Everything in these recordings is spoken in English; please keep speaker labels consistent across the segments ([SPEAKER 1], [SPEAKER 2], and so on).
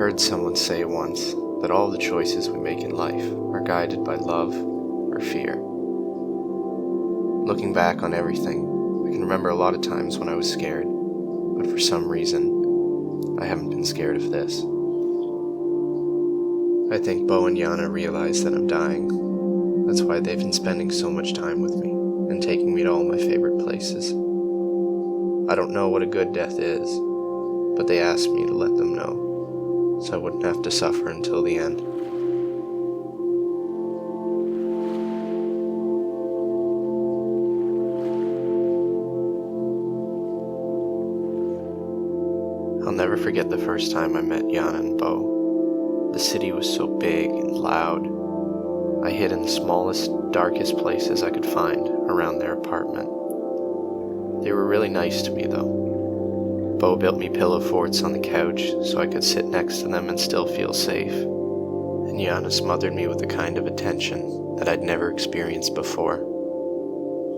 [SPEAKER 1] heard someone say once that all the choices we make in life are guided by love or fear. Looking back on everything, I can remember a lot of times when I was scared, but for some reason, I haven't been scared of this. I think Bo and Yana realize that I'm dying. That's why they've been spending so much time with me and taking me to all my favorite places. I don't know what a good death is, but they asked me to let them know, so I wouldn't have to suffer until the end. I'll never forget the first time I met Yana and Bo. The city was so big and loud. I hid in the smallest, darkest places I could find around their apartment. They were really nice to me though. Bo built me pillow forts on the couch so I could sit next to them and still feel safe. And Yana smothered me with the kind of attention that I'd never experienced before.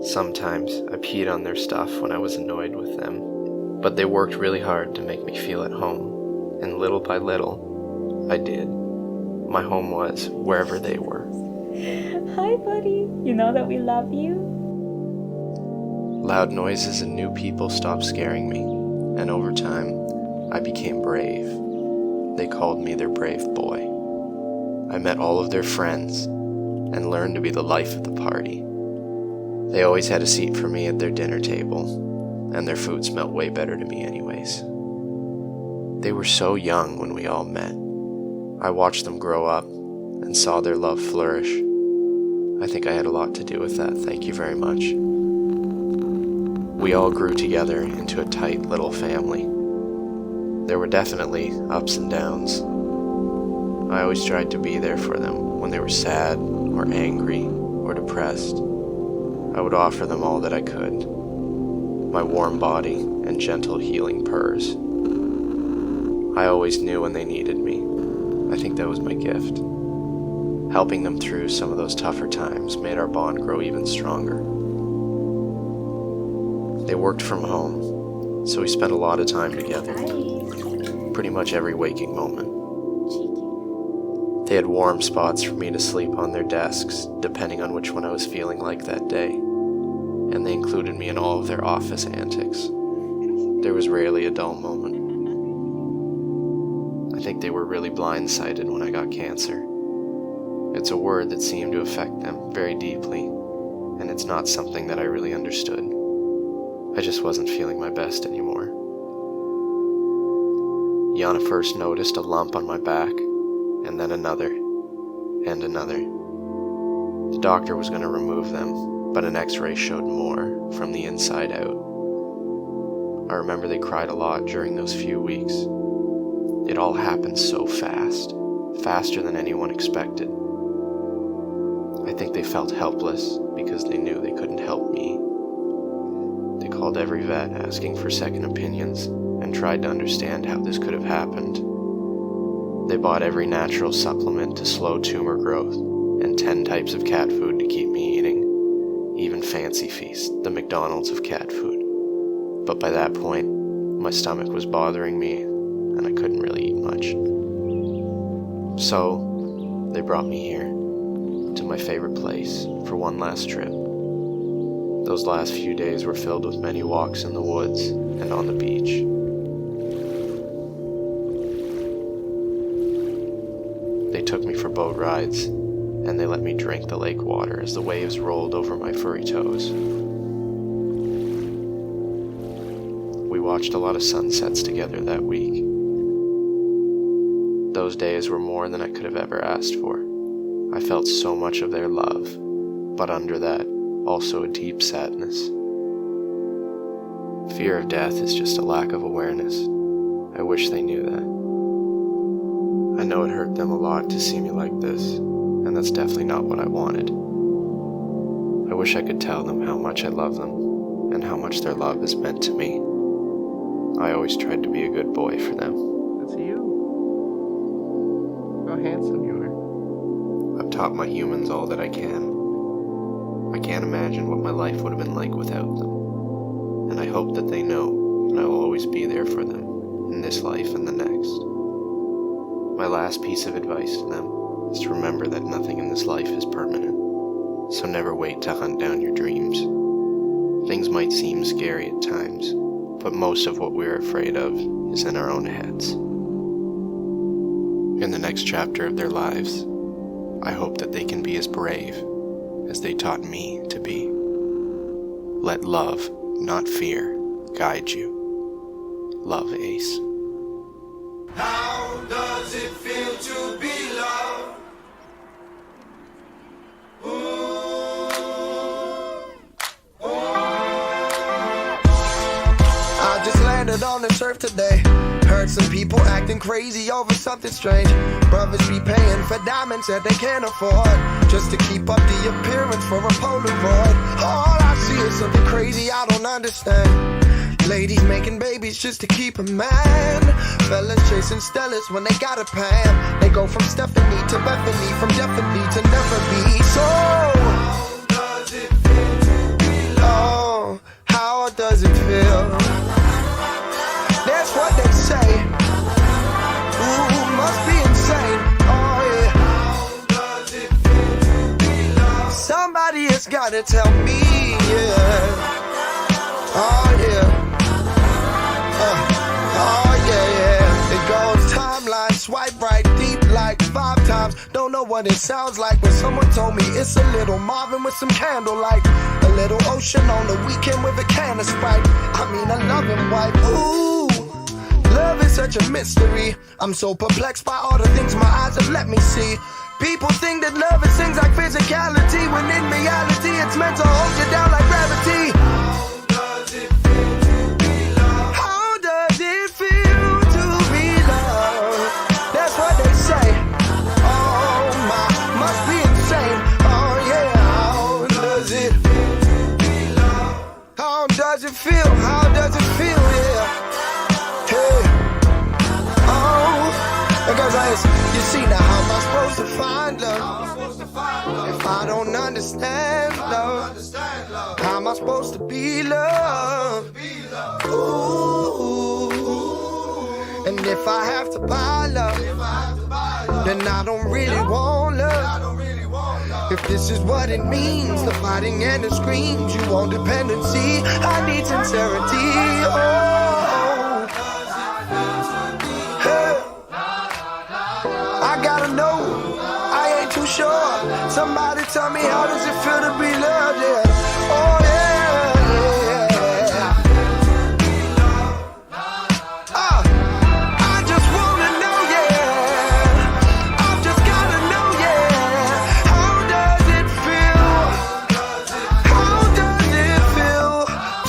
[SPEAKER 1] Sometimes I peed on their stuff when I was annoyed with them, but they worked really hard to make me feel at home, and little by little, I did. My home was wherever they were.
[SPEAKER 2] Hi, buddy. You know that we love you?
[SPEAKER 1] Loud noises and new people stopped scaring me, and over time, I became brave. They called me their brave boy. I met all of their friends, and learned to be the life of the party. They always had a seat for me at their dinner table, and their food smelled way better to me anyways. They were so young when we all met. I watched them grow up, and saw their love flourish. I think I had a lot to do with that, thank you very much. We all grew together into a tight little family. There were definitely ups and downs. I always tried to be there for them when they were sad, or angry, or depressed. I would offer them all that I could. My warm body and gentle healing purrs. I always knew when they needed me. I think that was my gift. Helping them through some of those tougher times made our bond grow even stronger. They worked from home, so we spent a lot of time together. Pretty much every waking moment. They had warm spots for me to sleep on their desks, depending on which one I was feeling like that day. And they included me in all of their office antics. There was rarely a dull moment. I think they were really blindsided when I got cancer. It's a word that seemed to affect them very deeply, and it's not something that I really understood. I just wasn't feeling my best anymore. Yana first noticed a lump on my back, and then another, and another. The doctor was going to remove them, but an x-ray showed more from the inside out. I remember they cried a lot during those few weeks. It all happened so fast, faster than anyone expected. I think they felt helpless because they knew they couldn't help me. They called every vet asking for second opinions and tried to understand how this could have happened. They bought every natural supplement to slow tumor growth and 10 types of cat food to keep me eating, even Fancy Feast, the McDonald's of cat food. But by that point, my stomach was bothering me and I couldn't really eat much. So, they brought me here, to my favorite place, for one last trip. Those last few days were filled with many walks in the woods and on the beach. They took me for boat rides, and they let me drink the lake water as the waves rolled over my furry toes. We watched a lot of sunsets together that week. Those days were more than I could have ever asked for. I felt so much of their love, but under that, also a deep sadness. Fear of death is just a lack of awareness. I wish they knew that. I know it hurt them a lot to see me like this, and that's definitely not what I wanted. I wish I could tell them how much I love them, and how much their love has meant to me. I always tried to be a good boy for them.
[SPEAKER 3] That's you. How handsome you are.
[SPEAKER 1] I've taught my humans all that I can. I can't imagine what my life would have been like without them. And I hope that they know that I will always be there for them in this life and the next. My last piece of advice to them is to remember that nothing in this life is permanent, so never wait to hunt down your dreams. Things might seem scary at times, but most of what we're afraid of is in our own heads. In the next chapter of their lives, I hope that they can be as brave as they taught me to be. Let love, not fear, guide you. Love, Ace.
[SPEAKER 3] How does it feel to be loved? I just landed on this earth today. Heard some people acting crazy over something strange. Brothers be paying for diamonds that they can't afford, just to keep up the appearance for a Polaroid. All I see is something crazy I don't understand. Ladies making babies just to keep a man. Fellas chasing Stellas when they got a Pam. They go from Stephanie to Bethany, from definitely to never be. So how does it feel to be loved? Oh, how does it feel? That's what they say. Ooh, must be insane. Oh yeah. How does it feel to be loved? Somebody has gotta tell me, yeah. Oh yeah. Oh yeah. It goes timeline, swipe right, deep like 5 times. Don't know what it sounds like, but someone told me it's a little Marvin with some candlelight. A little ocean on the weekend with a can of Sprite. I mean a loving wife. Ooh, love is such a mystery. I'm so perplexed by all the things my eyes have let me see. People think that love is things like physicality, when in reality it's meant to hold you down like gravity. How does it feel to be loved? How does it feel to be loved? That's what they say. Oh my, must be insane. Oh yeah, how does it feel to be loved? How does it feel? How does it feel? Yeah. Hey. Oh, because you see now, how am I supposed to find love if I don't understand love? How am I supposed to be loved? Ooh. And if I have to buy love, then I don't really want love. If this is what it means, the fighting and the screams, you want dependency, I need sincerity. Oh, hey. I gotta know, I ain't too sure. Somebody tell me, how does it feel to be loved? Yeah. Oh yeah, yeah. I just wanna know, yeah. I just gotta know, yeah. How does it feel? How does it feel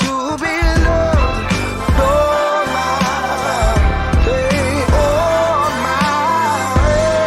[SPEAKER 3] to be loved? Oh my, hey, oh my, yeah.